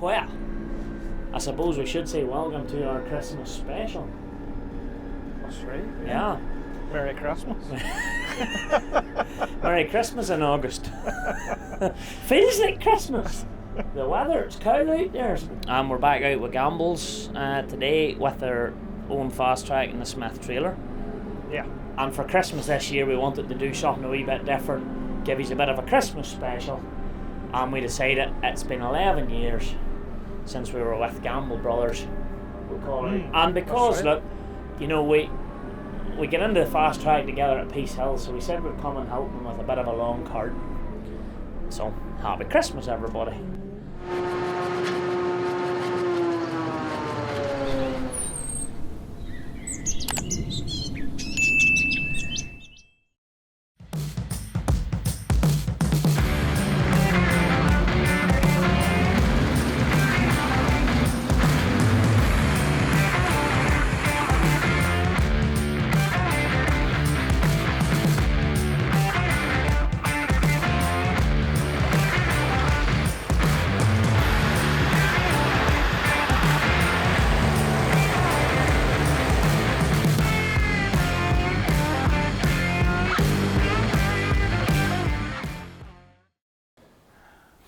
Well, I suppose we should say welcome to our Christmas special. That's right. Yeah. Merry Christmas. Merry Christmas in August. Feels like Christmas. The weather, it's cold out there. And we're back out with Gamble's today with our own fast track in the Smith trailer. Yeah. And for Christmas this year we wanted to do something a wee bit different, give you a bit of a Christmas special. And we decided it's been 11 years since we were with Gamble Brothers, we'll call it. And because, right. look, you know, we get into the fast track together at Peace Hill, so we said we'd come and help them with a bit of a long cart. So, happy Christmas, everybody.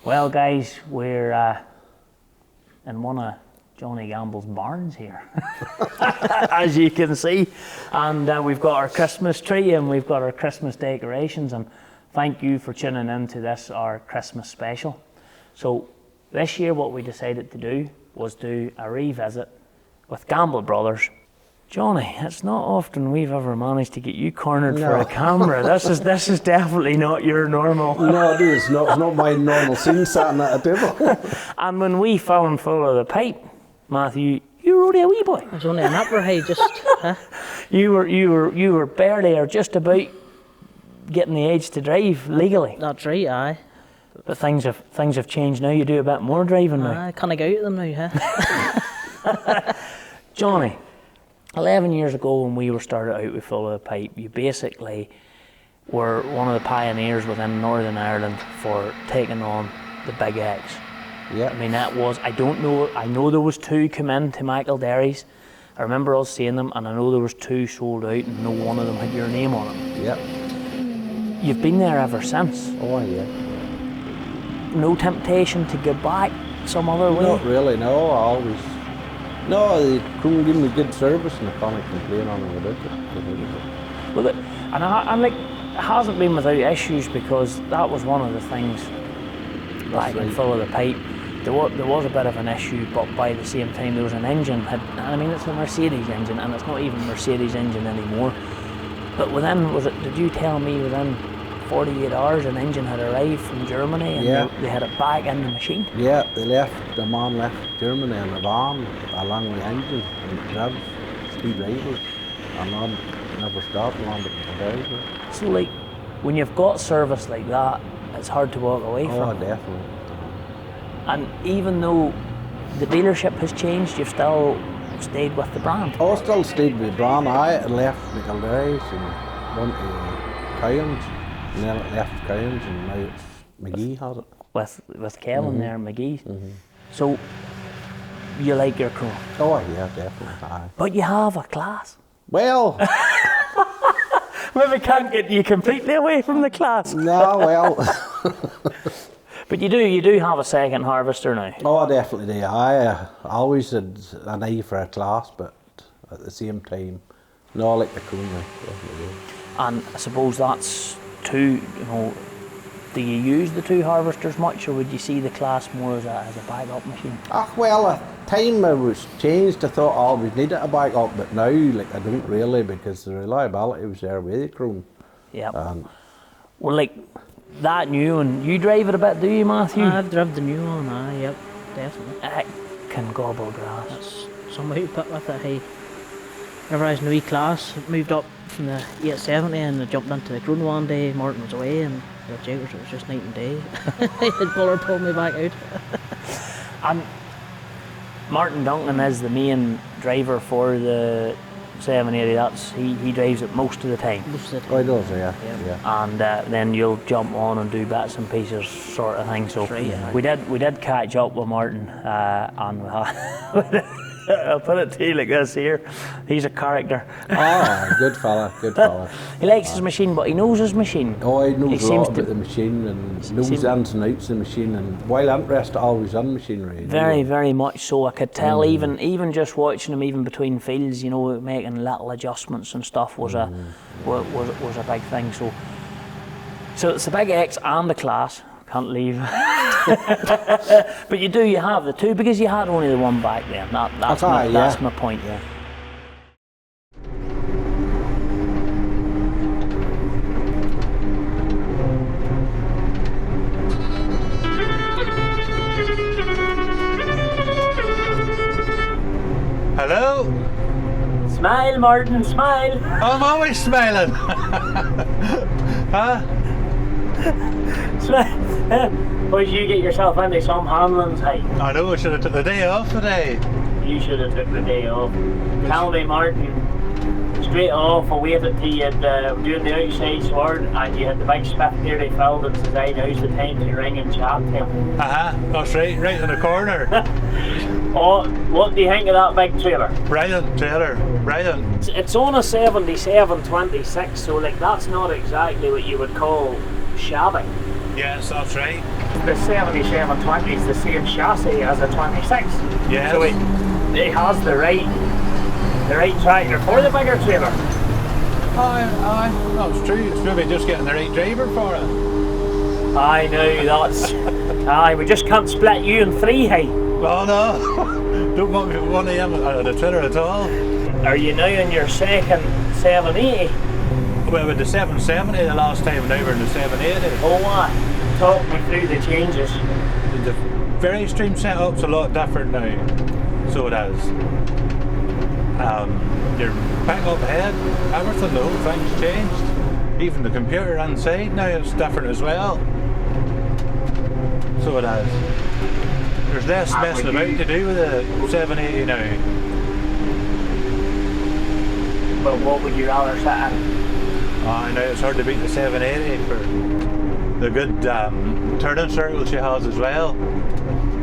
Well, guys, we're in one of Jonny Gamble's barns here, as you can see, and we've got our Christmas tree and we've got our Christmas decorations, and thank you for tuning in to this, our Christmas special. So this year what we decided to do was do a revisit with Gamble Brothers. Jonny, it's not often we've ever managed to get you cornered for a camera. This is definitely not your normal. No, it is not. It's not my normal scene sitting at a table. And when we found Full of the Pipe, Matthew, you were only a wee boy. I was only an upper high, just. You were barely or just about getting the age to drive legally. That's right, aye. But things have changed now. You do a bit more driving now. I can't get out of them now, huh? Jonny, 11 years ago when we were started out with Full of the Pipe, you basically were one of the pioneers within Northern Ireland for taking on the Big X. Yeah. I mean, that was, I know there was two come in to Michael Derry's. I remember us seeing them, and I know there was two sold out and no one of them had your name on it. Yep. You've been there ever since. Oh, yeah. No temptation to go back some other way? Not really, no. I always... No, they couldn't give me good service and I can't complain on them about it. Well, and like, it hasn't been without issues, because that was one of the things back in Full of the Pipe. There was a bit of an issue, but by the same time there was an engine. I mean, it's a Mercedes engine, and it's not even a Mercedes engine anymore. But did you tell me within 48 hours an engine had arrived from Germany and they had it back in the machine? Yeah, the man left Germany in a van along the engine and drove 2 drivers and none never stopped landed the driver. So like, when you've got service like that, it's hard to walk away from. Oh, definitely. And even though the dealership has changed, you've still stayed with the brand? Oh, I still stayed with the brand. I left McElderry's and went to Cowans. And then it left Cowans and now it's McGee has it. With Kellen there, McGee's. So you like your crew? Oh yeah, definitely. Aye. But you have a class. Well, Maybe can't get you completely away from the class. no, well. But you do have a second harvester now. Oh, I definitely do. I always had an eye for a class, but at the same time, no, I like the crew now. Definitely do. And I suppose that's two, do you use the two harvesters much, or would you see the class more as a backup machine? Well, at the time it was changed, I thought I always needed a backup, but now like I don't really, because the reliability was there with the crew. Yeah. Well, like that new one, you drive it a bit, do you, Matthew? I've driven the new one, aye, yep, definitely. It can gobble grass. That's somebody who put with it, hey. Whenever I was in the wee class, moved up from the 870 and I jumped into the Croon one day. Martin was away and the Jaguars, it was just night and day. The Buller pulled me back out. And Martin Duncan is the main driver for the 780. That's he drives it most of the time. Most of the Oh, he time. does, yeah. And then you'll jump on and do bits and pieces sort of thing. So That's right, yeah. we did catch up with Martin, and we had, I'll put it to you like this here. He's a character. Oh, good fella, good fella. He likes his machine, but he knows his machine. Oh, he knows a seems lot to- about the machine and knows seems- the ins and outs of the machine, and while interested always in machinery. Very, very much so. I could tell even just watching him, even between fields, you know, making little adjustments and stuff was a big thing. So it's the big X and the Class. Can't leave. But you have the two because you had only the one back then. That's my point. Yeah. Hello? Smile, Martin, smile. I'm always smiling. Huh? Smile. Boys, you get yourself into some handlings, hey. I know I should have took the day off today. You should have took the day off. Tell me, Martin, straight off, I waited till you had doing the outside sword and you had the big spiff nearly filled and says, hey, now's the time to ring and chat to him. That's right in the corner. Oh, what do you think of that big trailer? Brilliant trailer, brilliant. It's on a 7726, so like that's not exactly what you would call shabby. Yes, that's right. The 7720 is the same chassis as a 26. Yes. So it has the right tractor for the bigger trailer. Aye, that's true. It's maybe just getting the right driver for it. I know, that's... Aye, we just can't split you in three, hey. Oh no, don't want me one of them out of the trailer at all. Are you now in your second 780? Well, with the 770 the last time, now we're in the 780. Oh, talk me through the changes. The very stream setup's a lot different now, so it is. Your back-up head, everything, the whole thing's changed. Even the computer inside now is different as well. So it is. There's less messing about to do with the 780 now. But what would you rather sit in? I know it's hard to beat the 780 for the good turning circle she has as well.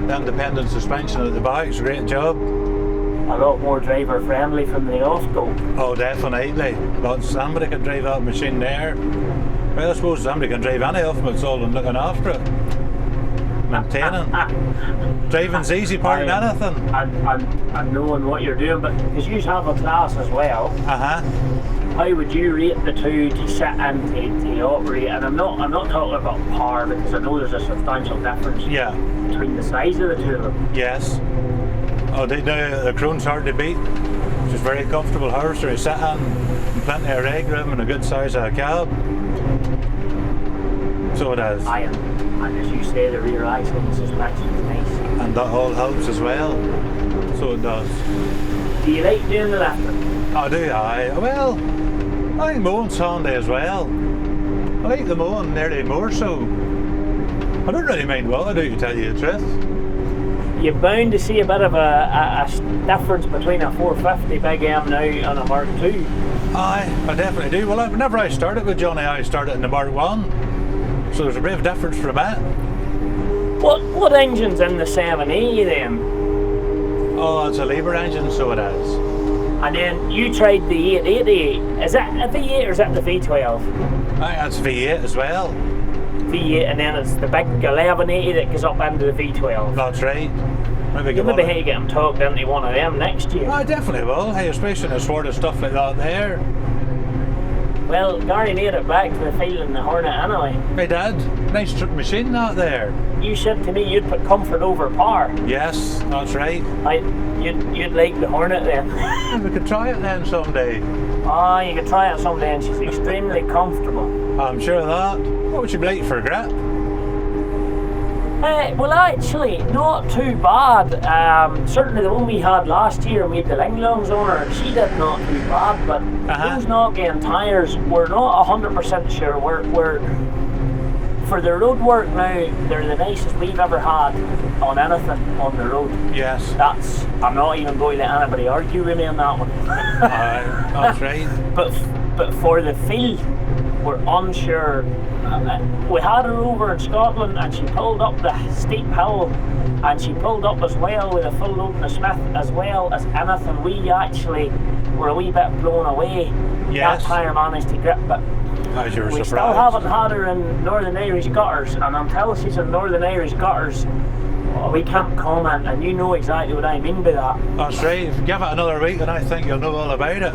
The independent suspension at the back is a great job. A lot more driver friendly from the off-go. Oh, definitely. But somebody can drive that machine there. Well, I suppose somebody can drive any of them, it's all in looking after it. Maintaining. Driving's the easy part in anything. And knowing what you're doing, but because you have a Class as well, how would you rate the two to sit in to operate? And I'm not talking about power because I know there's a substantial difference between the size of the two of them. Yes. Oh, the Crone's hard to beat. It's just very comfortable horse to sit in, and plenty of leg room and a good size of a cab. So it is. And as you say, the rear axle and suspension is nice. And that all helps as well. So it does. Do you like doing the lifting? I do, aye. Well, I think mowing's handy as well. I like the mowing nearly more so. I don't really mind what I do, to tell you the truth. You're bound to see a bit of a difference between a 450 Big M now and a Mark II. Aye, I definitely do. Well, whenever I started with Johnny, I started in the Mark 1. So there's a brave difference from that. What engine's in the 780 then? Oh, it's a Labour engine, so it is. And then you tried the 880. Is that a V8 or is that the V12? Aye, that's V8 as well. V8, and then it's the big 1180 that goes up into the V12. That's right. Maybe You'll maybe have to get him talked into one of them next year. I definitely will. Hey, especially in a sort of stuff like that there. Well, Gary made it back to the field in the Hornet anyway. Hey Dad, nice machine that there. You said to me you'd put comfort over power. Yes, that's right. You'd like the Hornet then. We could try it then someday. Oh, you could try it someday and she's extremely comfortable. I'm sure of that. What would you be like for a grip? Well, actually, not too bad. Certainly the one we had last year, we had the Linglongs on her, she did not too bad, but those knock-in tyres, we're not 100% sure. We're for the road work now, they're the nicest we've ever had on anything on the road. Yes. That's, I'm not even going to let anybody argue with me on that one. That's right. But for the field, we're unsure. We had a Rover in Scotland and she pulled up the steep hill and she pulled up as well with a full load and a Smith as well as anything. We actually were a wee bit blown away. Yes. That tyre managed to grip, but As you were we surprised. still haven't had her in Northern Irish gutters, and until she's in Northern Irish gutters, we can't comment, and you know exactly what I mean by that. That's right. Give it another week and I think you'll know all about it.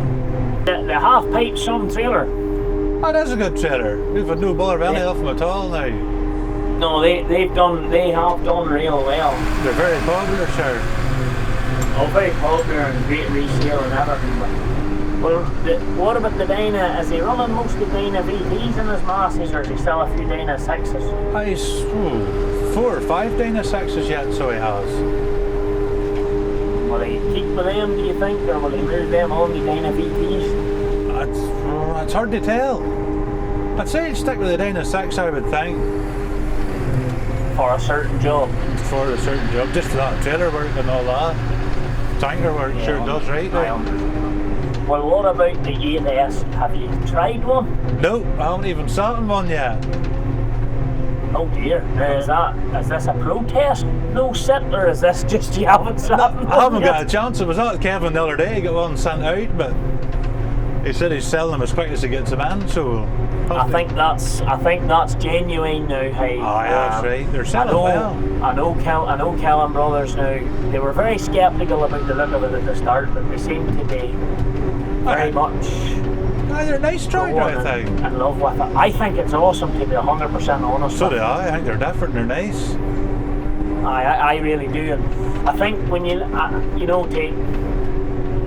The half-pipe sun trailer, That is a good trailer. We've had no bother with any of them at all now. no, they have done real well. They're very popular, sir. Oh, very popular and great resale and everything. But, well, what about the Dyna? Is he running mostly Dyna VTs in his Masseys, or is he still a few Dyna 6s? He's 4 or 5 Dyna 6s yet, so he has. Will he keep with them, do you think, or will he move them on to Dyna VTs? It's hard to tell. I'd say he'd stick with the Dyna 6, I would think, For a certain job. for a certain job, just for that trailer work and all that. Tanker work sure does right. I understand. Well, what about the 8S? Have you tried one? No, I haven't even sat in one yet. Oh dear. Is this a protest? No sit, or is this just you haven't sat in one I haven't yet? got a chance. I was at Kevin the other day, he got one sent out, but he said he's selling them as quick as he gets them in, so I think that's genuine now. Hey, that's right. They're selling well. I know Callum Brothers now. They were very sceptical about the look of it at the start, but they seem to be very much They're a nice tractor, I think. in love with it. I think it's awesome, to be 100% honest. So do I. I think they're different. They're nice. I really do. And I think when you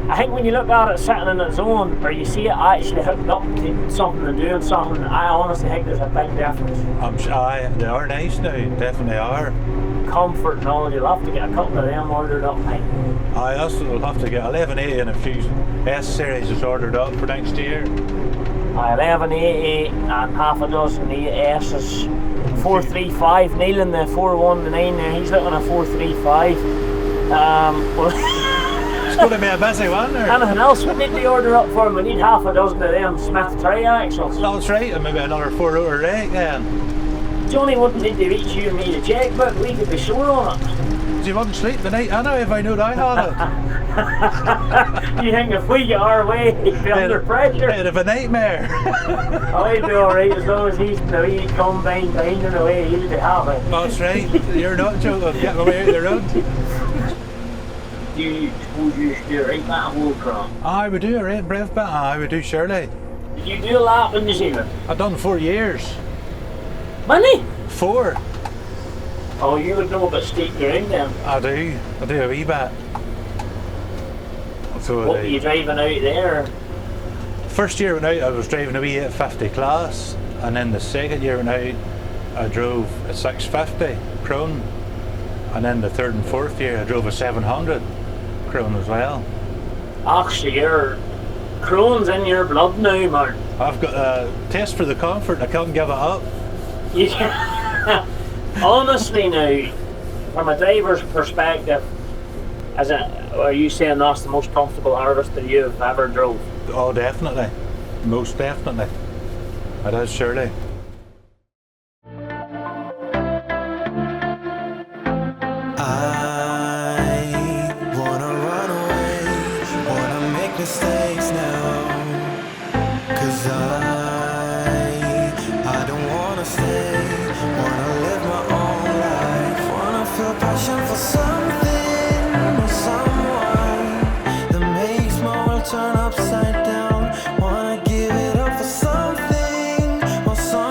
I think when you look at it sitting in its own, or you see it actually hooked up to something and doing something, I honestly think there's a big difference. I'm sure they are nice now. Definitely are. Comfort and all, you'll have to get a couple of them ordered up, mate. I also will have to get 1180 and a few S series is ordered up for next year. 1180 and half a dozen 8S's. 435, Neil in the 419 there, he's looking at 435. Well, It's going to be a busy one. anything else we need to order up for him? We need half a dozen of them Smith triaxles. That's right, and maybe another 4-rotor rake then. Johnny wouldn't need to reach you and me to check, but we could be sure on it. You wouldn't sleep the night I know if I knew I had it. You think if we get our way, he'd be under pressure? It'd have a nightmare. Oh, he'd be alright as long as he's in the wee combine binding away, he'll be happy. That's right. You're not joking. Get my way out the road. Do you suppose you used to do right that whole crop? I would do a right breath bit. I would do surely. Did you do a lap in New Zealand? I've done 4 years. Money? 4. Oh, you would know about steep ground then. I do a wee bit. So What were you driving out there? first year I went out I was driving a wee 850 class, and then the second year I went out I drove a 650 Krone, and then the third and fourth year I drove a 700 Krone as well. Actually, your Crohn's in your blood now, man. I've got a taste for the comfort and I can't give it up. Honestly now, from a driver's perspective, are you saying that's the most comfortable harvester you've ever drove? Oh, definitely. Most definitely. It is surely. I wanna run away, wanna make mistakes now. 'Cause I don't wanna stay, wanna live my own life, wanna feel passion for something or someone that makes my world turn upside down. Wanna give it up for something or someone.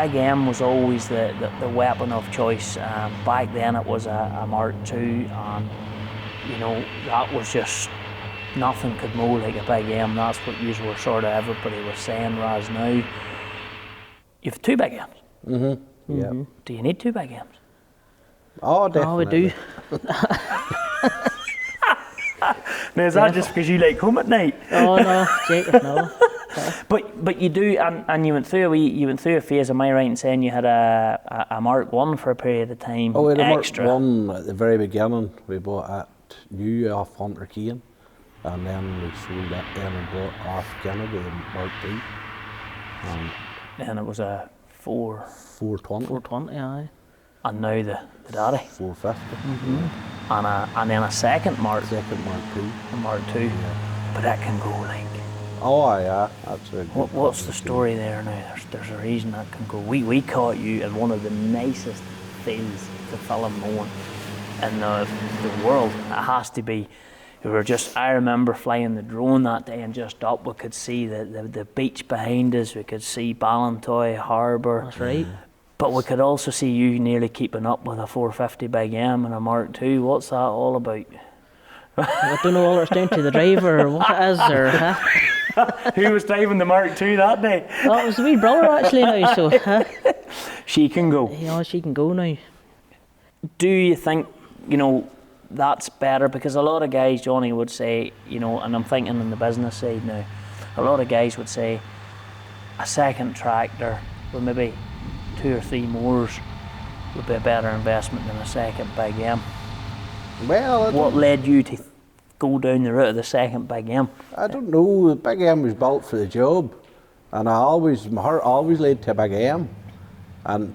Big M was always the weapon of choice. Back then it was a Mark II, and you know, that was just, nothing could mow like a Big M. That's what you were sort of, everybody was saying. Whereas now, you've 2 Big M's. Yeah. Do you need 2 Big M's? Oh, definitely. Oh, we do. Now, is that just because you like home at night? Oh no, Jacob, no. But you do, and you went through a phase. Am I right in saying you had a Mark 1 for a period of time? Oh, we had a Mark extra? 1 at the very beginning. We bought at new off Hunter Kane, and then we sold that then and bought off Kennedy the Mark 2. And it was a 420. 420, aye. and now the Daddy. 450. And then a second Mark Second Mark 2. a Mark 2. Yeah. But that can go like. Oh yeah, that's a good What's the one. story there now? There's a reason that can go. We caught you in one of the nicest fields to film mowing in the world. It has to be. I remember flying the drone that day, and just up we could see the beach behind us. We could see Ballantoy Harbour. That's right. But we could also see you nearly keeping up with a 450 Big M and a Mark II. What's that all about? I don't know whether it's down to the driver or what it is, or Who was driving the Mark II that day? Oh, it was the wee brother actually now, so She can go. she can go now. Do you think, that's better? Because a lot of guys, Johnny, would say, and I'm thinking on the business side now, a lot of guys would say a second tractor with maybe 2 or 3 mowers would be a better investment than a second Big M. Well, What led you to go down the route of the second Big M? I don't know. The Big M was built for the job, and my heart always led to a Big M. And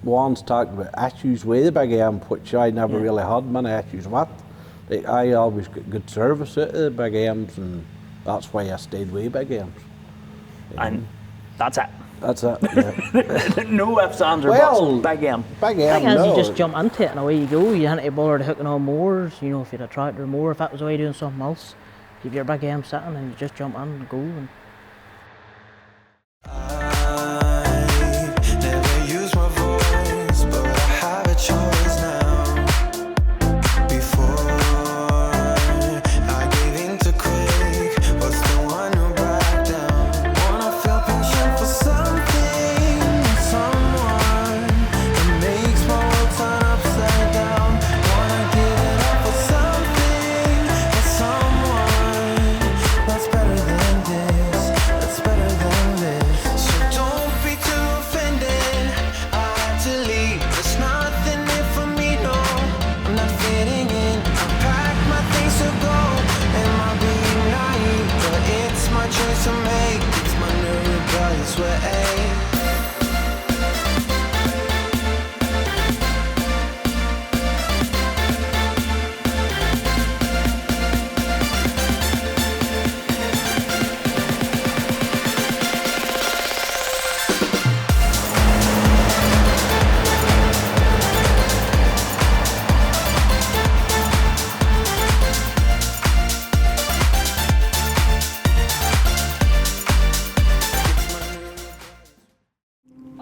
one's talked about issues with the Big M, which I never really had many issues with. I always got good service out of the Big M's, and that's why I stayed with Big M's. And that's it. That's it. Yeah. No ifs, ands, or Well, buts. Big M. Big I M, think as no. you just jump into it and away you go. You hadn't to bother to hooking on mowers. If you had a tractor or mower, if that was away doing something else, you've your Big M sitting and you just jump in and go. And I never use my voice, but I have a choice now. Before I gave in to quick, was the one who backed down. Wanna feel passion for something, someone that makes my world turn upside down. Wanna give it up for something, for someone that's better than this, that's better than this. So don't be too offended, I had to leave. There's nothing in for me, no, I'm not fitting in. I packed my things to go, am I being naive? But it's my choice to make, it's my new rebellious way.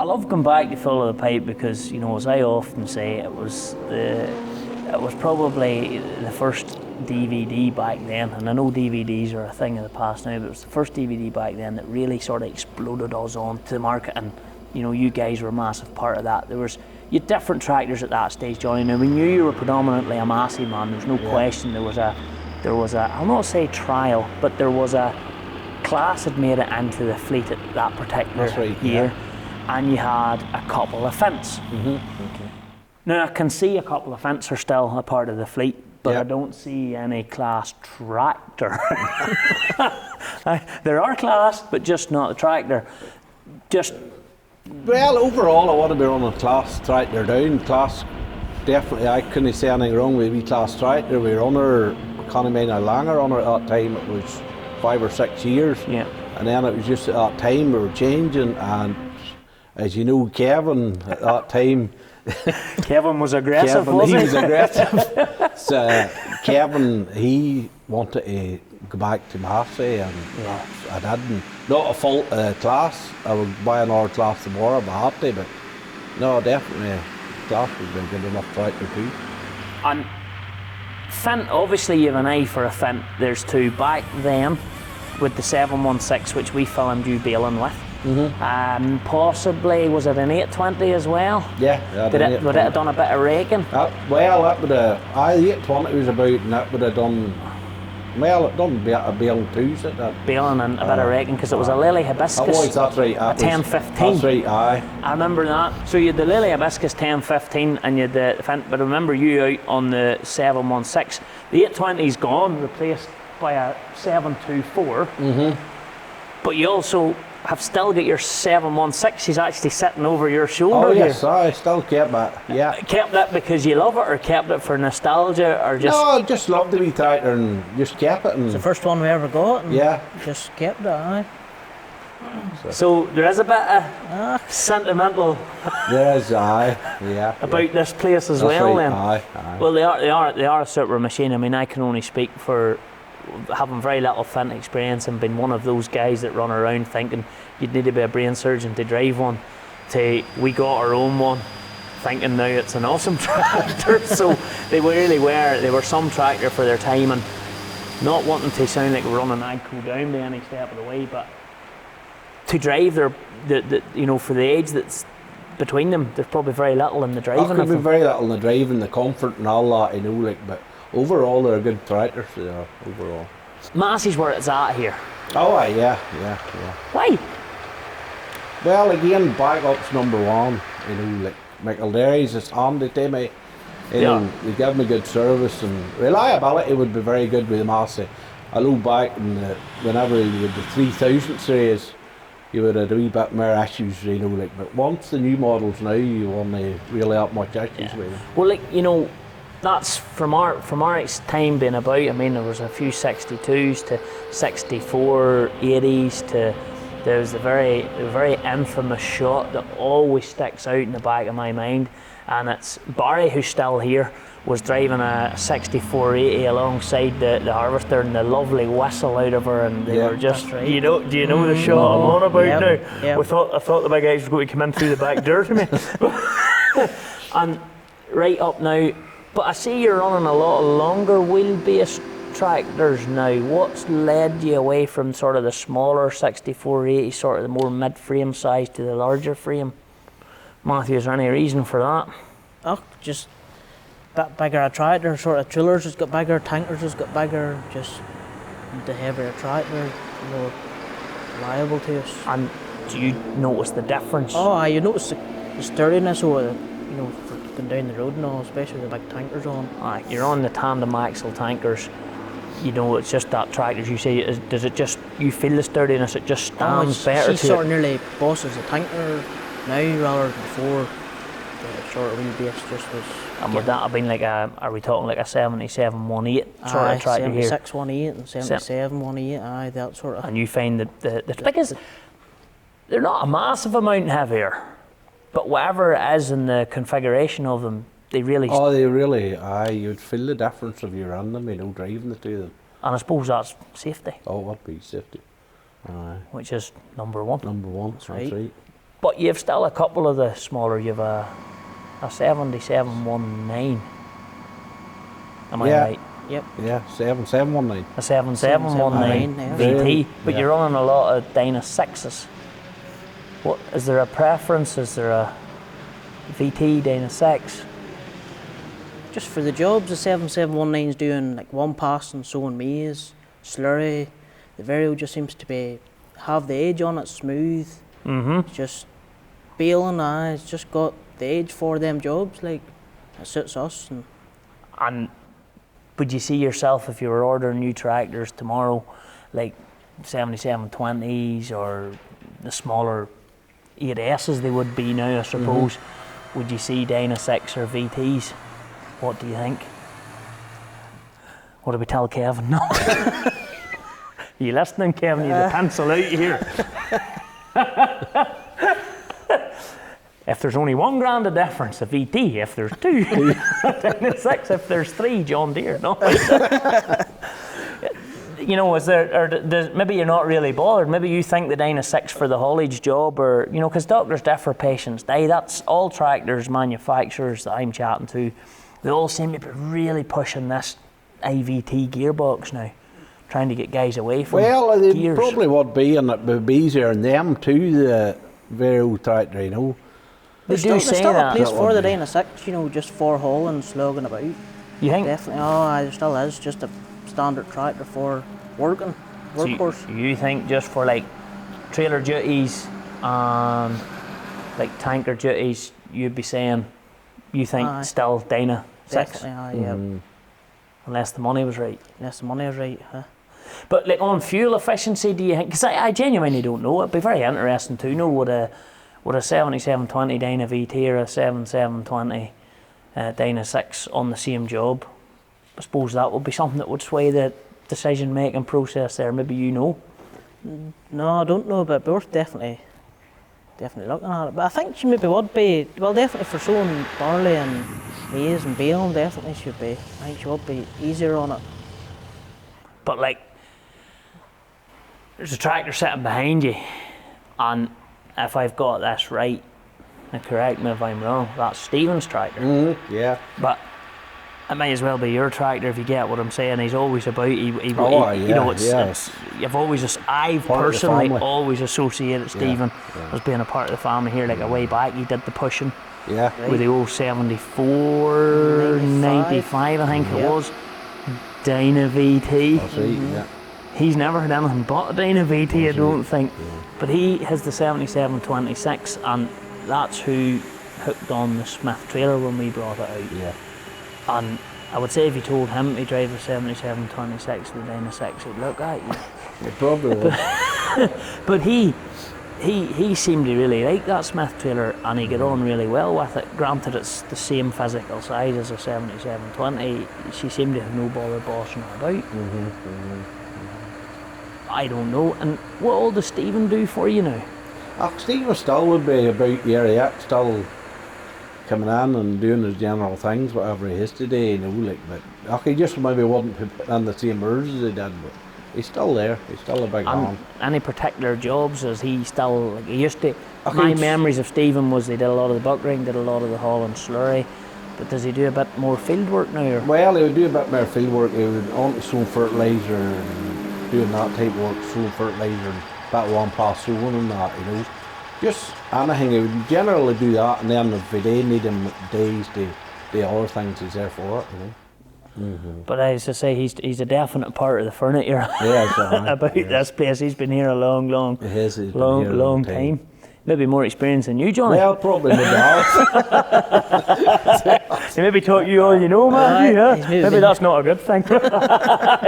I love going back to Full of the Pipe because, as I often say, it was probably the first DVD back then, and I know DVDs are a thing of the past now, but it was the first DVD back then that really sort of exploded us onto the market, and you guys were a massive part of that. You had different tractors at that stage, Johnny. Now we knew you were predominantly a Massey man. There's no question. There was a I'll not say trial, but there was a class had made it into the fleet at that particular That's right, year. yeah. And you had a couple of Fendts. Now I can see a couple of Fendts are still a part of the fleet, but I Yep. don't see any class tractor. There are class, but just not a tractor. Well, overall, I want to be running a class tractor down. Class, definitely, I couldn't say anything wrong with a class tractor. We run her, I can't imagine how long I run her at that time. It was 5 or 6 years. Yeah. And then it was just at that time we were changing, and as you know, Kevin at that time, Kevin was aggressive, Kevin, was he he? was aggressive. So Kevin, he wanted to go back to Massey, and I didn't. Not a fault of the class. I would buy another class tomorrow, but I had to. But no, definitely, class would be a good enough tractor too. And Fendt, obviously you have an eye for a Fendt. There's two back then with the 716, which we filmed you baling with. Possibly, was it an 820 as well? Yeah, would it have done a bit of raking? Well, that would have. The 820 was about, and that would have done. Well, it done a baling too, is it? Baling and a bit of raking, because it was a lily hibiscus. That's right. A 1015. That's right, aye. I remember that. So you had the lily hibiscus 1015 and you had the Fendt, but I remember you out on the 716. The 820's gone, replaced by a 724. But you also have still got your 716. He's actually sitting over your shoulder. Oh yes, I still kept that. Yeah. Kept that because you love it, or kept it for nostalgia, or just? No, I just loved the wee tractor and just kept it. And It's the first one we ever got. And yeah. Just kept it, aye. So there is a bit of sentimental There's yeah. about this place as That's well. right, Then. aye. Well, they are a super machine. I mean, I can only speak for having very little Fendt experience and being one of those guys that run around thinking you'd need to be a brain surgeon to drive one, to we got our own one thinking now it's an awesome tractor. So they were some tractor for their time, and not wanting to sound like we're running Agco down by any step of the way, but to drive the for the age that's between them, there's probably very little in the driving. There could be very little in the driving, the comfort and all that, but overall they're good tractors, they are, overall. Massey's where it's at here. Oh aye, yeah. Why? Well, again, backup's number one, like Michael Derry's is handy to me. They give me good service, and reliability would be very good with the Massey. I look back whenever you had the 3000 series, you would have a wee bit more issues, but once the new models now, you won't really have much issues with them. Well, that's from our time being about. I mean, there was a few 62s to 64 80s to there was the very infamous shot that always sticks out in the back of my mind, and it's Barry, who's still here, was driving a 6480 alongside the harvester, and the lovely whistle out of her, and they were just, right. do you know the shot I'm on about now? Yep. I thought the big guys were going to come in through the back door to me. And right up now, but I see you're running a lot of longer wheelbase tractors now. What's led you away from sort of the smaller 6480, sort of the more mid-frame size, to the larger frame? Matthew, is there any reason for that? Oh, just bit bigger a tractor, sort of trillers has got bigger, tankers has got bigger, just the heavier tractor, more reliable to us. And do you notice the difference? Oh, you notice the sturdiness of it, for going down the road and all, especially with the big tankers on. Aye, you're on the tandem axle tankers. It's just that tractor, as you say, does it just, you feel the sturdiness, it just stands better She's to sort it? of nearly bosses a tanker now rather than before. The shorter wheelbase just was. And would that have been are we talking like a 77 1.8 sort of tractor here? 76 1.8 and 77 1.8, aye, that sort of. And you find that the because they're not a massive amount heavier, but whatever it is in the configuration of them, they really. Oh, they really, you'd feel the difference if you're on them, driving the two of them. And I suppose that's safety. Oh, what be safety? Aye. Which is number one. Number one, that's right. But you've still a couple of the smaller. You've a 7719. Am I right? Yep. Yeah, 7719. A 7719 VT. But you're running a lot of Dyna 6s. What is there a preference? Is there a VT Dyna 6? Just for the jobs, the 7719's doing like one pass and sowing maize, slurry. The Vario just seems to have the edge on it, smooth. It's just baling, it's just got the edge for them jobs, like it suits us. And would you see yourself, if you were ordering new tractors tomorrow, like 7720s or the smaller 8S's they would be now, I suppose, would you see Dyna 6 or VTs? What do you think? What do we tell Kevin? No. Are you listening, Kevin? You have a pencil out here. If there's only $1,000 of difference, a VT. If there's two, Dyna 6. If there's three, John Deere. No. you know, is there, or maybe you're not really bothered. Maybe you think the Dyna 6 for the haulage job, or you know, because doctors differ, patients die. That's all tractors manufacturers that I'm chatting to. They all seem to be really pushing this IVT gearbox now, trying to get guys away from they gears. probably would be, and it would be easier on them too, the very old tractor, you know. They do There's say still a that. place That for would the be. Dyna 6, you know, just for hauling, slogging about. You think? Definitely. Oh, there still is. Just a standard tractor for working, So workhorse. you think just for like trailer duties and like tanker duties, you'd be saying you think Aye. still Dyna 6, Definitely, yeah. unless the money was right. Unless the money is right, huh? But like on fuel efficiency, do you think? Because I genuinely don't know. It'd be very interesting to know would a 7720 Dyna VT or a 7720 Dyna 6 on the same job. I suppose that would be something that would sway the decision making process there. Maybe you know. No, I don't know, but we're definitely looking at it. But I think she maybe would be, well, definitely for sowing barley and maize and bale, definitely should be. I think she would be easier on it. But like, there's a tractor sitting behind you, and if I've got this right, and correct me if I'm wrong, that's Stephen's tractor. Yeah. But it might as well be your tractor if you get what I'm saying. He's always about. You know, yeah. it's you've always. I've Part of the personally family. always associated Stephen as being a part of the family here. Like a way back, he did the pushing Yeah. with the old 74, 95, I think it Yep. was. Dyna VT. That's right, yeah. He's never had anything but a Dyna VT, I don't think. But he has the 7726, and that's who hooked on the Smith trailer when we brought it out. Yeah. And I would say if you told him to drive a 7726 with the Dyna 6, he'd look at you. It probably would. But he seemed to really like that Smith trailer, and he got on really well with it. Granted, it's the same physical size as a 7720. She seemed to have no bother bossing her about. I don't know. And what all does Stephen do for you now? Stephen still would be about the area, still coming in and doing his general things, whatever he is today, you know, like, but he just maybe wouldn't put in the same hours as he did, but he's still there, he's still a big man. Any particular jobs? Is he still, like he used to? Okay, My it's- memories of Stephen was they did a lot of the buckering, did a lot of the haul and slurry. But does he do a bit more field work now? Or? Well, he would do a bit more field work, he would on sowing fertiliser and doing that type of work, sowing fertiliser and that one pass sowing and that, you know. Just anything, he would generally do that, and then if they need him days to do other things, he's there for it, you know. But as I say, he's a definite part of the furniture Yeah, about this place. He's been here a long He has, he's been here a long time. Maybe more experience than you, Johnny. Well, probably maybe not. He maybe taught you all you know, Matthew. Aye, Yeah? he's Maybe maybe that's not a good thing.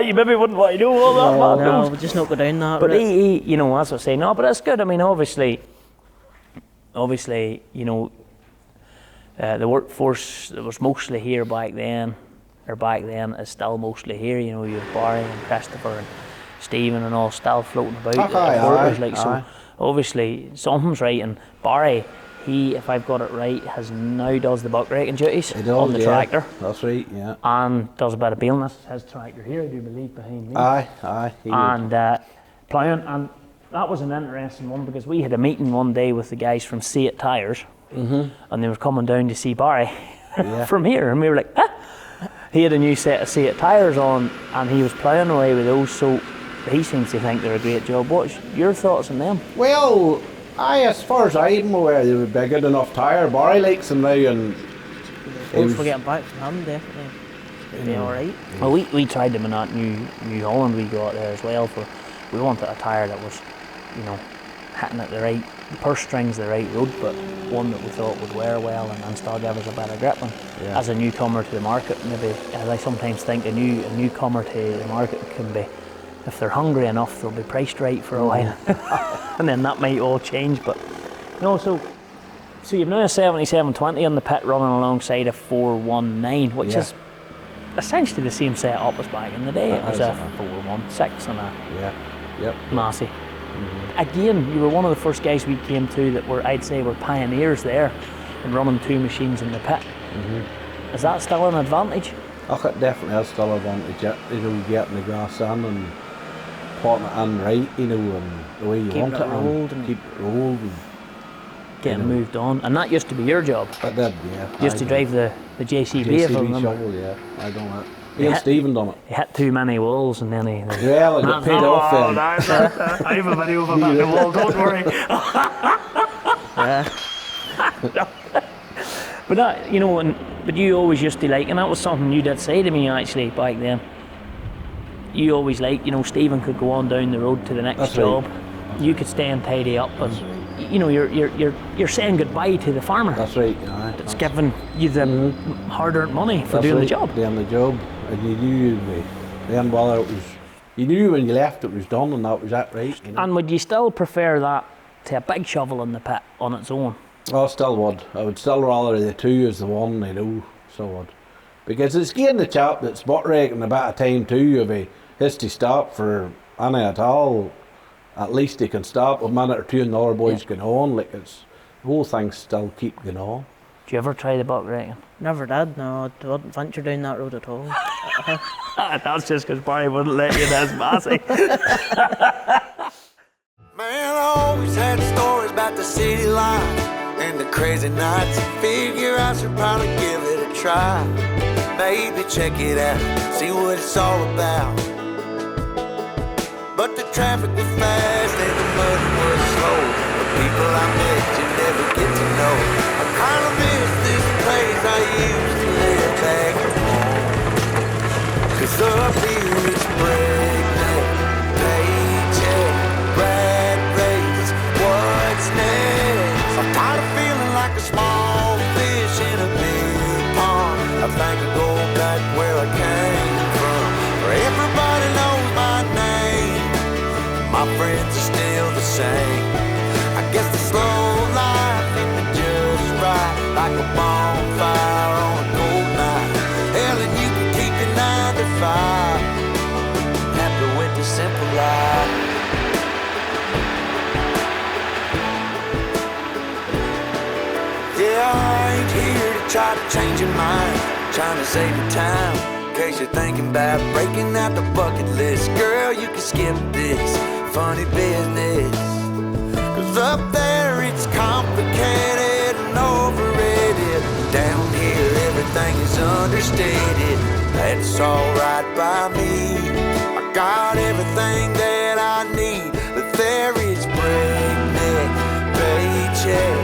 You maybe wouldn't want to know all that, man. No, we'll just not go down that But route. he, you know, as I say, no, but that's good. I mean, obviously, you know, the workforce that was mostly here back then is still mostly here. You know, you have Barry and Christopher and Stephen and all still floating about. So obviously something's right. And Barry, he, if I've got it right, now does the buck raking duties He does, on the tractor. That's right, yeah. And does a bit of baling. That's his tractor here, I do believe, behind me. Aye, he would. And ploughing. And that was an interesting one because we had a meeting one day with the guys from See It Tyres, and they were coming down to see Barry from here, and we were like, huh? He had a new set of See It Tyres on, and he was ploughing away with those, so he seems to think they're a great job. What's your thoughts on them? Well, as far as I'm aware, they would be a good enough tyre. Barry likes them now, and Thanks for getting back from him, definitely. It'll be alright. Well, we tried them in that New Holland we got there as well. We wanted a tyre that was, you know, hitting at the right, the purse strings the right road, but one that we thought would wear well and still give us a better grip. And as a newcomer to the market, maybe, as I sometimes think, a newcomer to the market can be, if they're hungry enough, they'll be priced right for a while, and then that might all change. But no, so you've now a 7720 on the pit running alongside a 419, which is essentially the same setup as back in the day. It was a 416 and a Massey. Again, you were one of the first guys we came to that were, I'd say, were pioneers there in running two machines in the pit. Is that still an advantage? it definitely is still an advantage, you know, getting the grass in and putting it in right, you know, and the way you Keeping want it it, rolled and and- keep it rolled. And Getting moved on. And that used to be your job. that did, yeah. You used to drive the JCB, if I JCB remember. shovel, yeah. I done it. Yeah. Neil Stephen done it. He hit too many walls and then he... Well, I got paid off then. I have a video of him hitting the wall, don't worry. But that, you know, but you always used to like, and that was something you did say to me actually back then. You always liked, you know, Stephen could go on down the road to the next That's job. right. You could stay and tidy up, and you know, you're saying goodbye to the farmer. That's right, yeah. It's giving you the hard-earned money for That's doing right, the job. Doing the job, and you knew you'd be. Then whether it was, you knew when you left it was done, and that was that right. You know? And would you still prefer that to a big shovel in the pit on its own? I still would. I would still rather the two as the one, you know, so would. Because it's getting the chap that's butt raking a bit of time too, if he has to stop for any at all, at least he can stop a minute or two and the other boys going on, like it's, the whole thing still keep going on. Do you ever try the butt raking? Never did, no. I wouldn't venture down that road at all. That's just because Barry wouldn't let you, that's Massey. Man, I always had stories about the city life and the crazy nights. Figure I should probably give it a try. Maybe check it out, see what it's all about. But the traffic was fast and the money was slow. The people I met you never get to know. I kind of miss this place I used to live back home. 'Cause up here it's breakneck, paycheck, rat race, what's next? I'm tired of feeling like a small fish in a big pond. I think I'll go back where I came from, where everybody knows my name. My friends are still the same. I guess the slow life hit me just right, like a bonfire on a cold night. Hell, and you can keep your 9 to 5. Happy with the simple life. Yeah, I ain't here to try to change your mind, trying to save your time. In case you're thinking about breaking out the bucket list, girl, you can skip this funny business. 'Cause up there it's complicated and overrated. Down here everything is understated. That's alright by me. I got everything that I need, but there is breakneck, paycheck,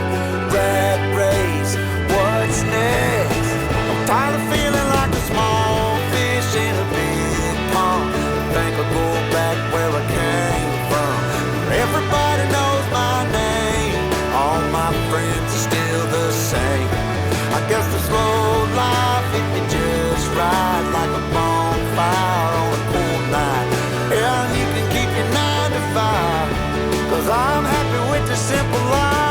rat race, what's next? I'm tired of feeling like a small fish in a big pond. I think I'll go back where I came from, where everybody knows my name. All my friends are still the same. I guess the slow life hit me just right, like a bonfire on a cold night. Yeah, you can keep your 9 to 5, 'cause I'm happy with the simple life.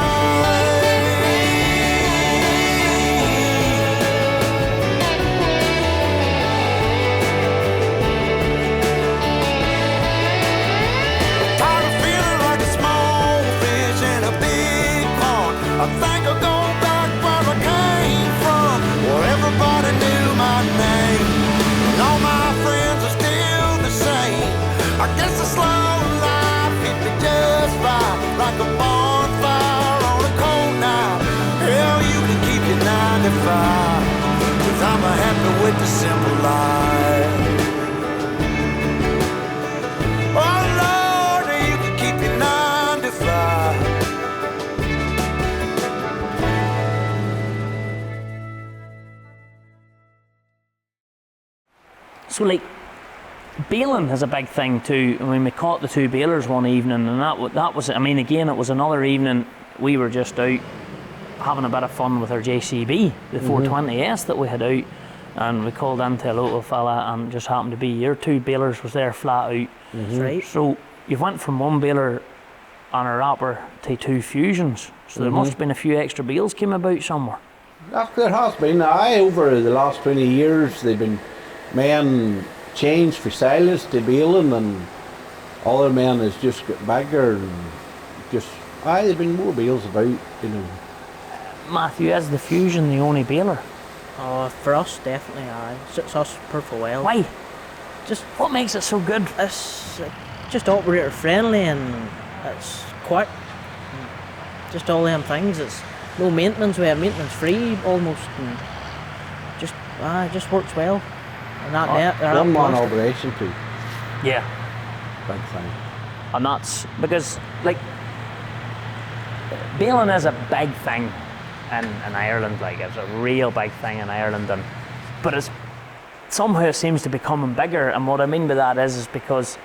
Tired of feeling like a small fish in a big pond. I think I'll go back where I came from, where everybody knew my name. And all my friends are still the same. I guess the slow life hit me just right, like a bonfire on a cold night. Hell, you can keep your 9 to 5, 'cause I'm happy with the simple life. Oh Lord, you can keep your 9 to 5. So like, baling is a big thing too. I mean, we caught the 2 balers one evening, and that was, I mean, again, it was another evening we were just out having a bit of fun with our JCB, the 420S that we had out, and we called into a local fella, and just happened to be your 2 balers was there flat out. That's right. So you went from 1 baler on a wrapper to 2 fusions. So there must have been a few extra bales came about somewhere. There has been. Over the last 20 years, they've been men changed for silage to baling, and other men has just got bigger, and just they've been more bales about, you know. Matthew, is the fusion the only baler? Oh, for us, definitely, aye. Suits us perfect well. Why? Just, What makes it so good? it's, just operator friendly, and it's quick. Just all them things. It's no maintenance. We're maintenance free almost, and just works well. And that they're One man plastic. operation too. Yeah. Big thing. And that's because, like, baling is a big thing in Ireland. Like, it's a real big thing in Ireland, but it's somehow it seems to be becoming bigger. And what I mean by that is because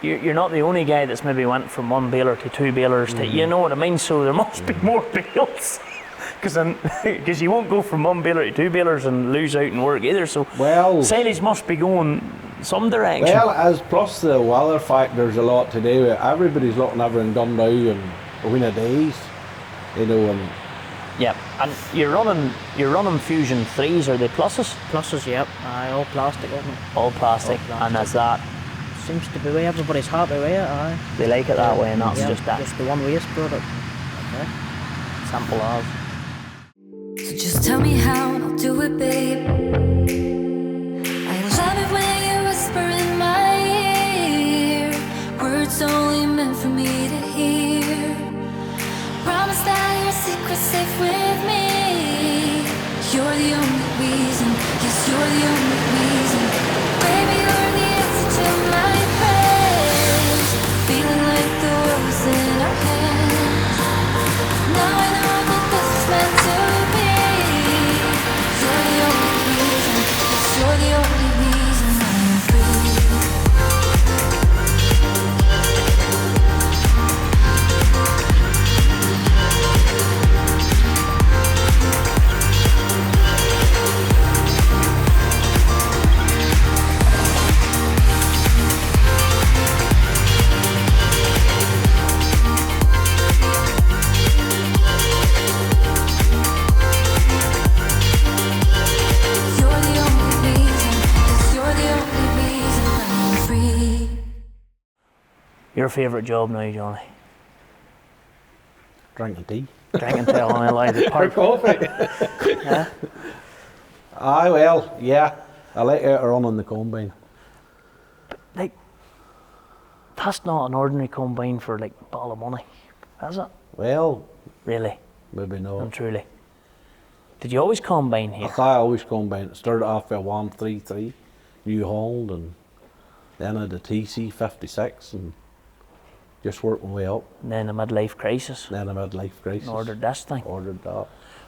you're not the only guy that's maybe went from one baler to two balers to, you know what I mean? So there must be more bales. Because you won't go from one baler to two balers and lose out in work either. So silage must be going some direction. Well, as plus the weather factor's a lot to do with it. Everybody's looking everything done now in a win of days, you know. And yeah, and you're running Fusion 3s, are they pluses? Pluses, yep. All plastic on them. All plastic, and that's that. Seems to be the way everybody's happy with it. They like it that way, and that's Yep, just that. Just the one waste product. Okay. Simple as. So just tell me how and I'll do it, babe. I love it when you whisper in my ear, words only meant for me to hear. Promise that your secret's safe with me. You're the only reason, yes, you're the only reason. Baby, you're the answer to my prayers. Feeling like the world's in our hands. Now I know that this is meant to be. You're the only reason, yes, you're the only reason I'm free. You're the only reason, yes, you're the only reason I'm free. Your favourite job now, Johnny? drinking tea. Drinking till I like the park. Coffee. Yeah. Aye, well, yeah. I like out running the combine. Like, that's not an ordinary combine for like a ball of money, is it? Well, Really maybe and not. truly. Did you always combine here? I always combine. It started off with 133 New Holland, and then I had a TC 56 and just worked my way up. And then a midlife crisis. Then I had life crisis. And ordered this thing. Ordered that.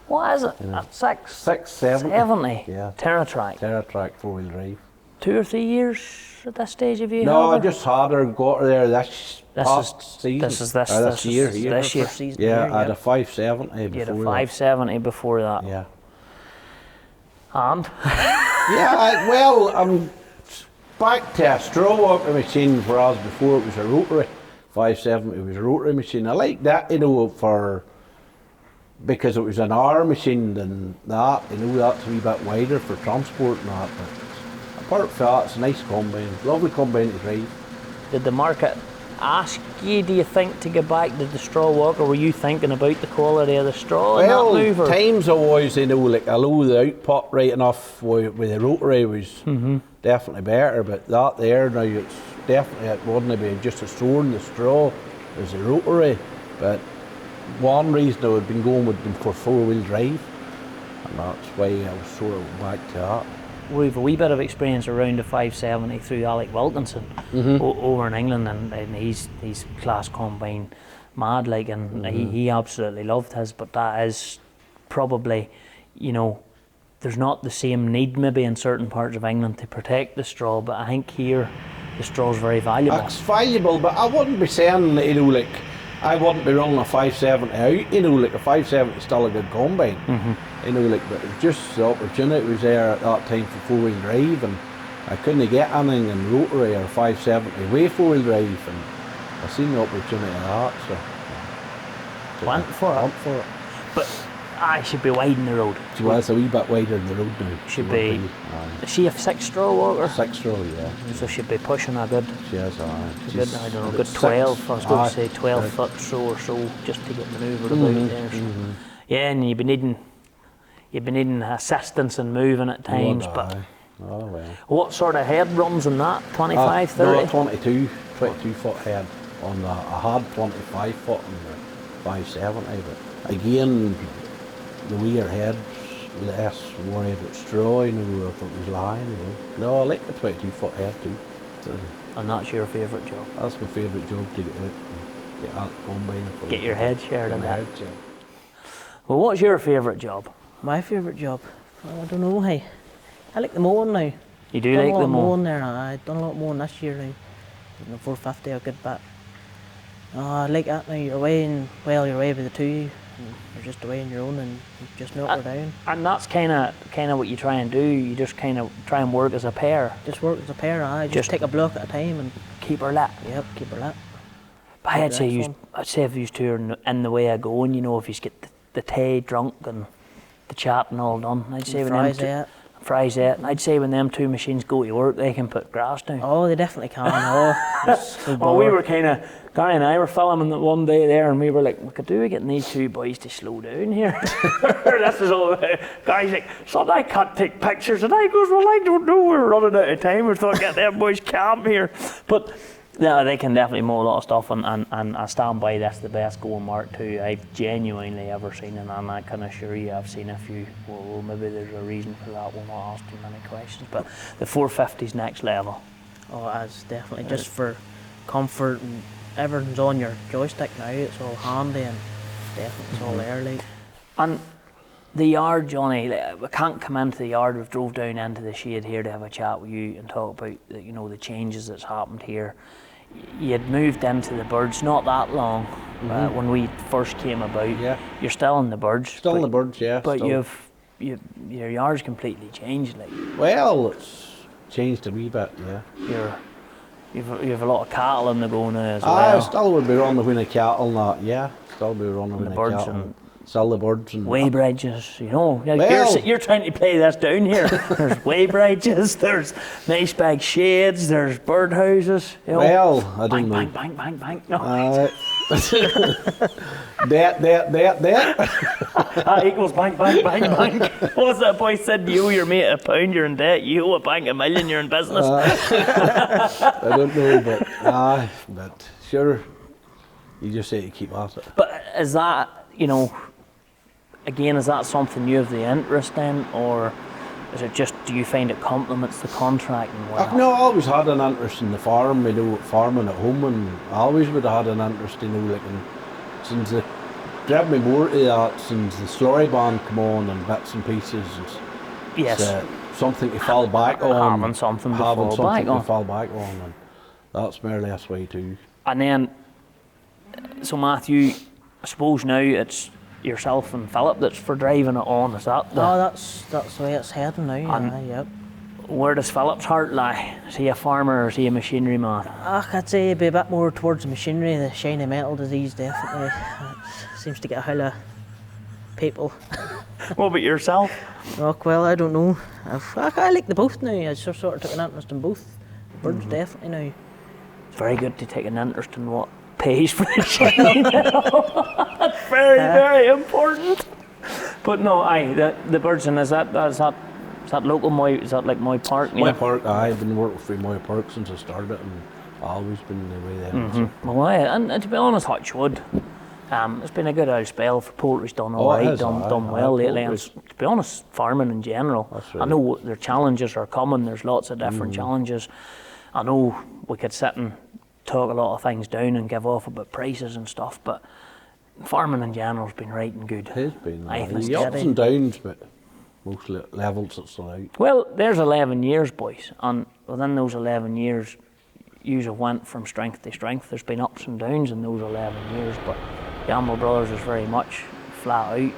What is it? You know. At 670? 670. Yeah. TerraTrack. TerraTrack 4-wheel drive. 2 or 3 years at this stage of you? No, I had her? just had her got her there this past season. This year is here. this year. Season Yeah, here, I had yeah. a 570 You had a before 570 before that. that. Yeah. And? Yeah, well, I'm back to a straw walker machine, whereas before it was a rotary. 570 was a rotary machine. I like that, you know, because it was an hour machine and that, you know, that's a wee bit wider for transport and that. But apart from that, it's a nice combine, lovely combine to drive. Did the market ask you, do you think, to get back to the straw walk, or were you thinking about the quality of the straw in that Well, move? Or? times always, you know, like although the output right enough with the rotary was definitely better, but that there now it's definitely, it wouldn't be just as storing the straw as the rotary. But one reason I had been going with them for 4-wheel drive, and that's why I was sort of back to that. We've a wee bit of experience around the 570 through Alec Wilkinson over in England, and he's class combine mad, like, and he absolutely loved his. But that is probably, you know, there's not the same need maybe in certain parts of England to protect the straw, but I think here the straw's very valuable. It's valuable, but I wouldn't be saying, you know, like, I wouldn't be running a 570 out, you know, like a 570 is still a good combine. You know, like, but it was just the opportunity was there at that time for 4-wheel drive, and I couldn't get anything in rotary or 570 way 4-wheel drive, and I seen the opportunity of that, so. Went for it. But I should be widening the road. Well, it's a wee bit wider than the road now. Should It be. would Is she a 6-straw walker? 6-straw, yeah. So she'd be pushing a good, She is, good, I don't know, about good 12. I was going Aye. to say 12 foot throw or so, just to get manoeuvred about there. So. Yeah, and you'd be needing assistance in moving at times, but Oh well. What sort of head runs on that? 25, 30? No, 22 foot head. On the, I had 25 foot on the 570, but again, the weir head's less worried about straw, you know, if it was lying, you know. No, I like the 22 foot head too. And that's your favourite job? That's my favourite job, to get out and get out combine. Get your head shared in that. Yeah. Well, what's your favourite job? My favourite job? Well, I don't know, hey. I like the mowing now. You do Done like a lot the of mowing? mowing there. I've done a lot of mowing this year now. The 450, a good bit. I like that now. You're away and, well, you're away with the two. And you're just away on your own and you just milk her down. And that's kind of what you try and do. You just kind of try and work as a pair. Just work as a pair, just take a block at a time and Keep her lit. yep, keep her lit. But I'd say if you two are in the way of going, you know, if you get the tea drunk and the chat and all done, I'd say fries out. I'd say when them two machines go to work, they can put grass down. Oh, they definitely can. So Well, we were Gary and I were filming it one day there, and we were like, we could do with getting these two boys to slow down here. This is all. Gary's like, son, I can't take pictures, and I goes, well, I don't know, we're running out of time. We thought, get them boys calm here. But yeah, they can definitely mow a lot of stuff, and I stand by, that's the best going Mark II I've genuinely ever seen, and I can assure you I've seen a few. Well, maybe there's a reason for that, we'll not ask too many questions, but the 450's next level. Oh, that's definitely just for comfort, and everything's on your joystick now. It's all handy and definitely it's all there, like. And the yard, Johnny, we can't come into the yard. We've drove down into the shade here to have a chat with you and talk about the changes that's happened here. You had moved into the birds not that long when we first came about. Yeah. You're still in the birds. Still in the birds, yeah. But still. your yard's completely changed. Like Well, it's changed a wee bit, yeah. you've a lot of cattle in the go now as I well. still would be running between the cattle and that, yeah. Still be running between the the birds cattle. and Still the birds and Way bridges, you know. Well- You're trying to play this down here. There's way bridges, there's nice big shades, there's birdhouses. You know. Well, I bang, don't know. bang, bang, bang, bang. No. That. That equals bang, bang, bang, bang. What was that boy said? You owe your mate £1, you're in debt. You owe a bank $1 million, you're in business. I don't know, but sure, you just say to keep at it. But is that, again, is that something you have the interest in, or is it just, do you find it complements the contracting well? No, I always had an interest in the farm, farming at home, and I always would have had an interest, since they driven me more to that, since the slurry band come on and bits and pieces. Yes. Something to fall back on. Having something to fall back on. And that's more or less way too. And then, so Matthew, I suppose now it's yourself and Philip that's for driving it on, is that? That's the way it's heading now, yep. Where does Philip's heart lie? Is he a farmer or is he a machinery man? I'd say it'd be a bit more towards the machinery. The shiny metal disease definitely it seems to get a whole lot of people. What about yourself? Oh, well, I don't know. I like the both now. I just sort of took an interest in both. Birds definitely now. It's very good to take an interest in what pays for the shiny metal. That's very, very important. But no, the birds, and is that local Moy? Is that like Moy Park? Moy Park, I've been working for Moy Park since I started, and I've always been the way there. So. Well, and to be honest, Hutchwood, it's been a good old spell for poultry's done all right, done well lately. And to be honest, farming in general, right. I know their challenges are coming. There's lots of different challenges. I know we could sit and talk a lot of things down and give off about prices and stuff, but farming in general has been right and good. It has been. The Ups and downs, but most levels it's all right. Well, there's 11 years, boys, and within those 11 years, you have went from strength to strength. There's been ups and downs in those 11 years, but Gamble Brothers is very much flat out,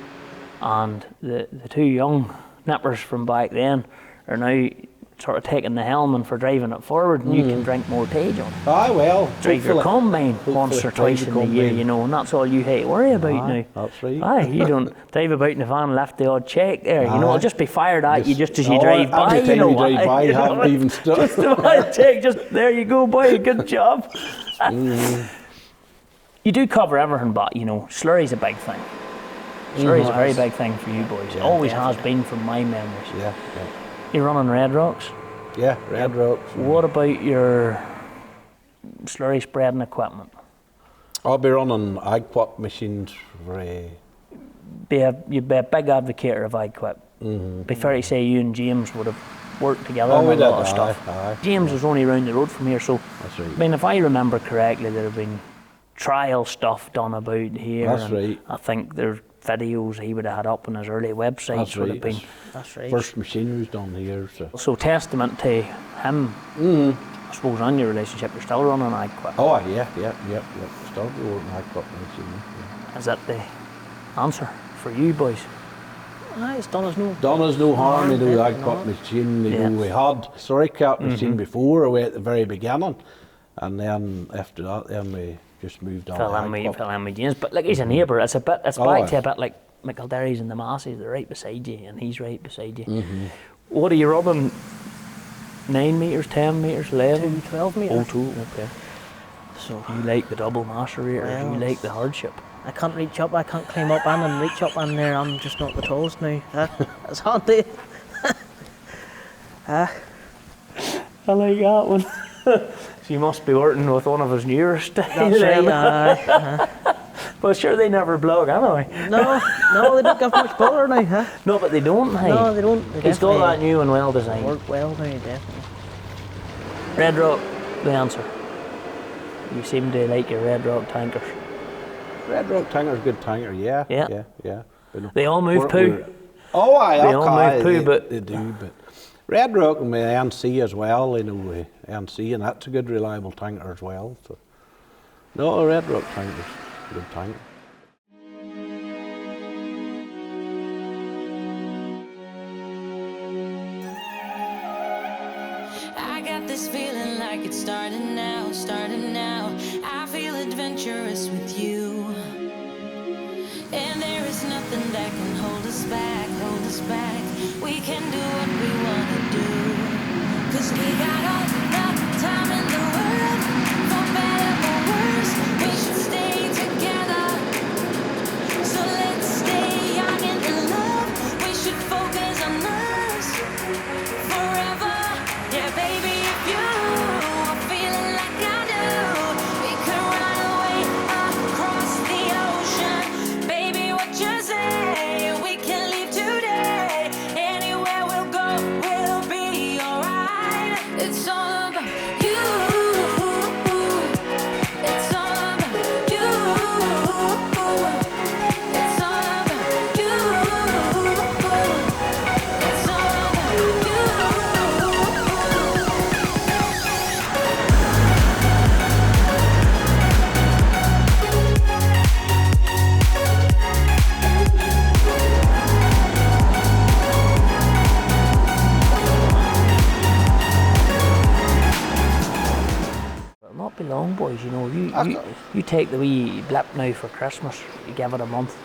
and the two young nippers from back then are now sort of taking the helm and for driving it forward, and you can drink more tea, John. Well. Drive your combine once or twice in the year, and that's all you hate to worry about now. That's right. You don't drive about in the van and left the odd check there. It'll just be fired at you just as you every drive by. time you drive by, you haven't even stopped. Just the odd check, just there you go, boy. Good job. You do cover everything, but slurry's a big thing. Slurry's a very big thing for you boys. It always has been from my memories. Yeah. You're running Red Rocks. Yeah, Red Rocks. What about your slurry spreading equipment? I'll be running ag-quip machines for You'd be a big advocate of ag-quip. Be fair to say you and James would have worked together on a lot of stuff. Aye. James was only round the road from here, so That's right. I mean, if I remember correctly, there have been trial stuff done about here. That's and right. I think there's videos he would have had up on his early websites. That's would right. have been. That's right. First machine was done here, so. So testament to him. I suppose on your relationship, you're still running ag-quip. Oh, yeah. Still be working ag-quip machine. Yeah. Is that the answer for you boys? Aye, it's done us no. Done us no harm, you know, the definitely ag-quip not. machine, you Yeah. know, we had slurry cap machine before, away at the very beginning, and then after that, then we just moved on to ag-quip. Fill in with James. But like he's a neighbour, it's back to aye. a bit like McElderry's and the Masseys, they're right beside you and he's right beside you. What are you running? 9 metres, 10 metres, 11? 12 metres. Oh, 2, okay. So You like the double macerator, Well, you like the hardship. I can't reach up, I can't climb up and reach up in there, I'm just not the tallest now. It's handy. I like that one. So you must be working with one of his newer styles. That's right, But sure they never blog anyway. No, they don't give much bother now, huh? No, but they don't, hey. No, they don't. They He's got definitely that new and well designed. work well now, definitely. Red Rock, the answer. You seem to like your Red Rock tankers. Red Rock tanker's a good tanker, yeah. Yeah. They all move poo. Oh, aye, They all okay, move poo, but- they do, but Red Rock and my NC as well, you know, NC, and that's a good reliable tanker as well. So, no, a Red Rock tanker's a good tanker. I got this feeling like it's starting now, starting now. I feel adventurous with you. And there is nothing that can hold us back, hold us back. We can do what we want to do. 'Cause we got all the time in the world, for better or worse. We should stay together. So let's stay young and in love. We should focus on us forever. Yeah, baby, if you are feeling like I do, we can run away across the ocean. Baby, what you say? We can leave today. Anywhere we'll go, we'll be alright. It's all about you. It's all about you. It's all about you. It's all about you. It'll not be long, boys, you know. You take the wee blip now for Christmas, you give it a month,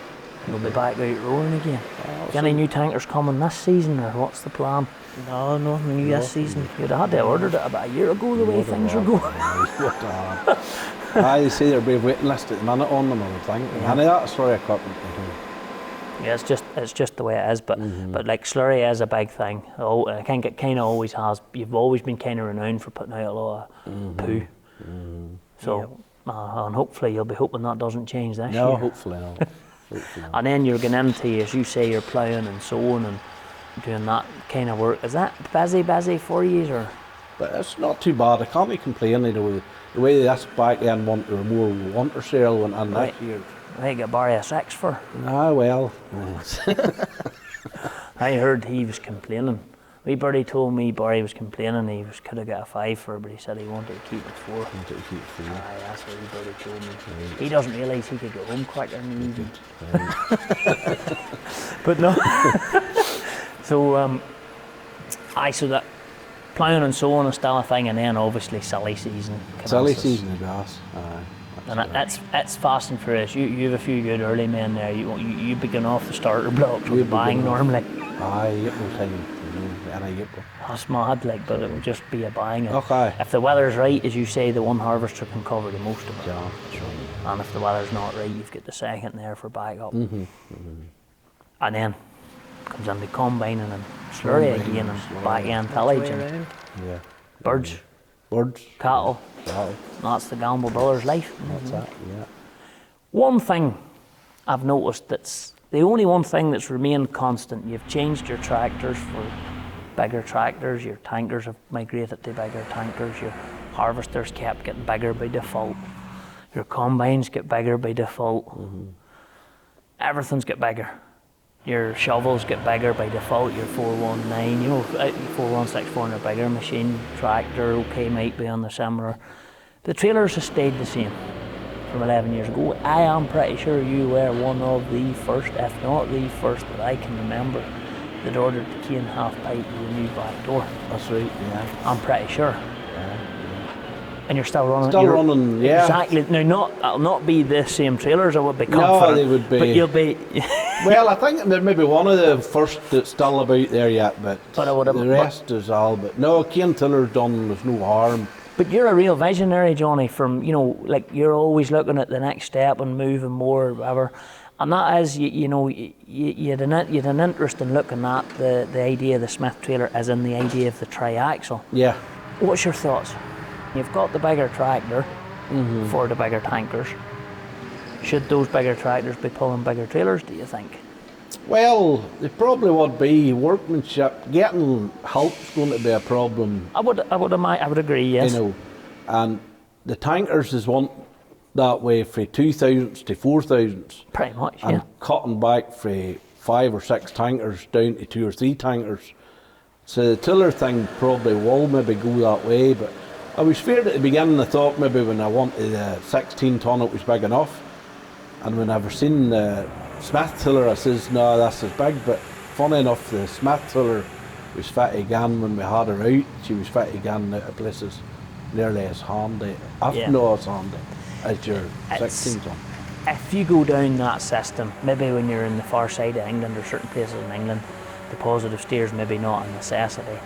you'll be back out rolling again. Got any new tankers coming this season, or what's the plan? No, nothing new this season. You'd have had to have ordered it about a year ago, the way things are going. Aye, you see there'll be a waiting list at the minute on them, I would think. And that's slurry equipment. Yeah, it's just the way it is. But like slurry is a big thing. Oh, I think it kind of always has. You've always been kind of renowned for putting out a lot of poo. So, and hopefully you'll be hoping that doesn't change this No, year. hopefully not. Hopefully not. And then you're going into, as you say, you're ploughing and sowing and doing that kind of work. Is that busy for you, or? But it's not too bad. I can't be complaining, you know, the way this back end went to a more winter sale and Right. this year. I got Barry a 6 for. Ah, well. I heard he was complaining. Wee birdie told me Barry was complaining he could have got a 5 for, but he said he wanted to keep it 4. Wanted to keep it for you. Aye, that's what wee birdie told me. He doesn't realise he could go home quicker in the evening. But no. So, so that ploughing and sowing is still a thing, and then obviously silly season. Silly commences. season of grass. Aye. And that's fast and furious. You have a few good early men there. You begin off the starter blocks with You buying begin off. normally. Aye, April time. You know, any April. That's mad, like, but it would just be a buying. And Okay. if the weather's right, as you say, the one harvester can cover the most of it. Yeah, that's right. And if the weather's not right, you've got the second there for backup. And then comes into combining and slurry Combining again and and slurry. back end Way tillage and around. Yeah. birds, Birds. cattle. Cattle. That's the Gamble brothers' life. That's that, yeah. One thing I've noticed that's the only one thing that's remained constant. You've changed your tractors for bigger tractors, your tankers have migrated to bigger tankers, your harvesters kept getting bigger by default, your combines get bigger by default, everything's get bigger. Your shovels get bigger by default, your 419, 4164 and a bigger machine, tractor, okay, might be on the similar. The trailers have stayed the same from 11 years ago. I am pretty sure you were one of the first, if not the first, that I can remember that ordered the cane half pipe with a new back door. That's right, yeah. I'm pretty sure. And you're still running. Still running, yeah. Exactly. Now, it'll not be the same trailers. I would be confident. No, they would be. But you'll be. Well, I think there may be one of the first that's still about there yet, but But I would've- the rest is all. But no, cane tiller's done. There's no harm. But you're a real visionary, Johnny. From like you're always looking at the next step and moving more, or whatever. And that is, you had an interest in looking at the idea of the Smith trailer, as in the idea of the tri-axle. Yeah. What's your thoughts? You've got the bigger tractor for the bigger tankers. Should those bigger tractors be pulling bigger trailers, do you think? Well, it probably would be workmanship. Getting help's going to be a problem, I would agree, yes. you know. And the tankers is one that way from 2000s to 4000s. Pretty much, And yeah. cutting back from 5 or 6 tankers down to 2 or 3 tankers. So the tiller thing probably will maybe go that way, but I was feared at the beginning. I thought maybe when I wanted the 16 ton it was big enough, and when I've seen the Smith tiller I says no, that's as big. But funny enough, the Smith tiller was fit again when we had her out. She was fit again out of places nearly as handy, if not as handy, as your 16 ton. If you go down that system, maybe when you're in the far side of England or certain places in England, the positive steer's maybe not a necessity.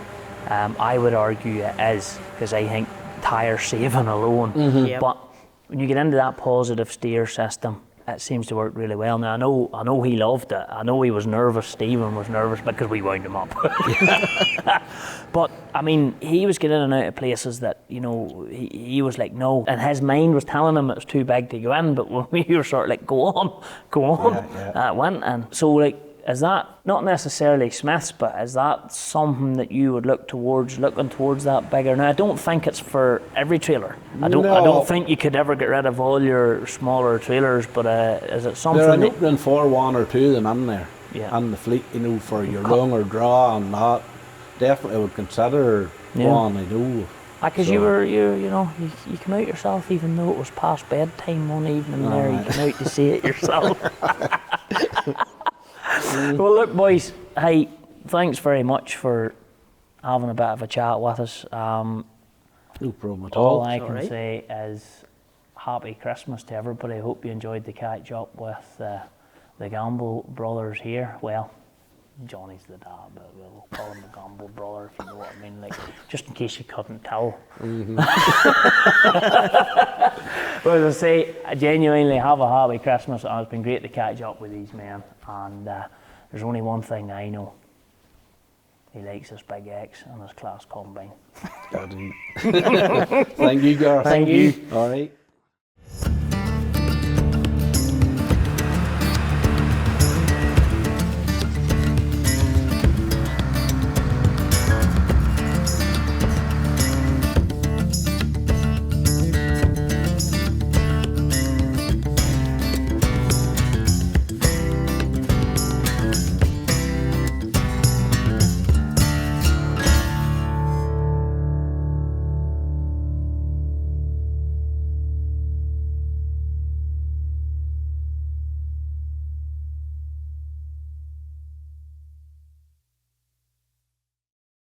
I would argue it is, because I think tyre saving alone. Yep. But when you get into that positive steer system, it seems to work really well. Now I know he loved it. I know he was nervous. Stephen was nervous because we wound him up. But I mean, he was getting in and out of places that he was like no, and his mind was telling him it was too big to go in. But when we were sort of like, go on, Yeah. It went in. So like, is that not necessarily Smith's, but is that something that you would looking towards that bigger? Now I don't think it's for every trailer. I don't think you could ever get rid of all your smaller trailers, but is it something They're an that, opening for 1 or 2 of them in there, Yeah. and the fleet, for your longer draw and that. Definitely would consider one. because you came out yourself, even though it was past bedtime one evening there, you came out to see it yourself. Well, look, boys, hey, thanks very much for having a bit of a chat with us. No problem at All all. I can Alright. say is happy Christmas to everybody. Hope you enjoyed the catch up with the Gamble brothers here. Well, Johnny's the dad, but we'll call him the Gamble brother, if you know what I mean. Like, just in case you couldn't tell. But as I say, I genuinely have a happy Christmas, and it's been great to catch up with these men. And there's only one thing I know. He likes his big X and his class combine. Thank you, Garth. Thank you. All right.